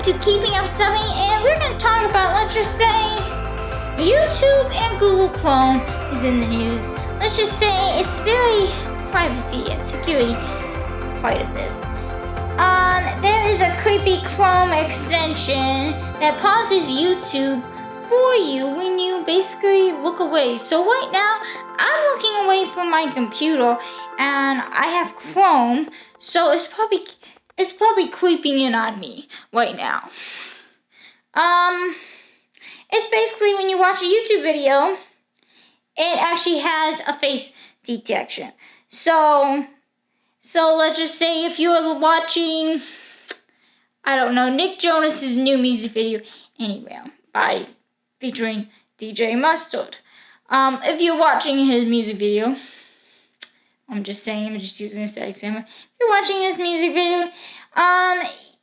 welcome to Keeping Up Subbing, and we're going to talk about, let's just say, YouTube and Google Chrome is in the news. Let's just say it's very privacy and security part of this. There is a creepy Chrome extension that pauses YouTube for you when you basically look away. So right now, I'm looking away from my computer and I have Chrome, so it's probably creeping in on me right now. It's basically when you watch a YouTube video, it actually has a face detection. So let's just say if you're watching, I don't know, Nick Jonas's new music video, anyway, featuring DJ Mustard. If you're watching his music video, I'm just using this example. If you're watching his music video,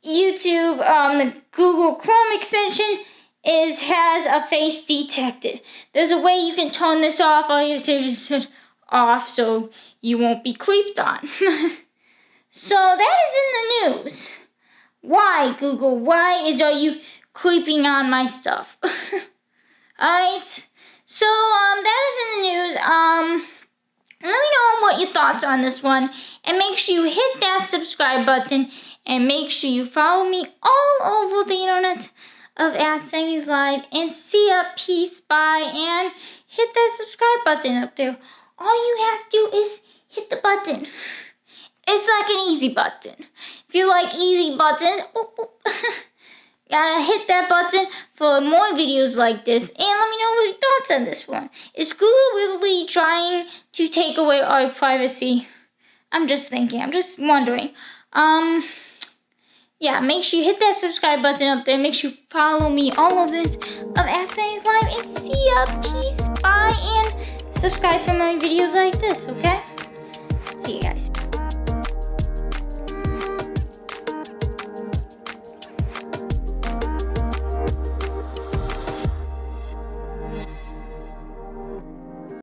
YouTube, the Google Chrome extension has a face detected. There's a way you can turn this off. All you have to do is turn off so you won't be creeped on. So that is in the news. Why, Google? Why are you creeping on my stuff? Alright, so that is in the news. Let me know what your thoughts on this one, and make sure you hit that subscribe button, and make sure you follow me all over the internet of @Sammy's Live, and see ya, peace, bye, and hit that subscribe button up there. All you have to do is hit the button. It's like an easy button. If you like easy buttons, gotta hit that button for more videos like this, and let me know what your thoughts on this one. Is Google really trying to take away our privacy? I'm just wondering. Yeah, make sure you hit that subscribe button up there. Make sure you follow me all over @Sammy's Live, and see ya, peace, bye, and subscribe for more videos like this, okay?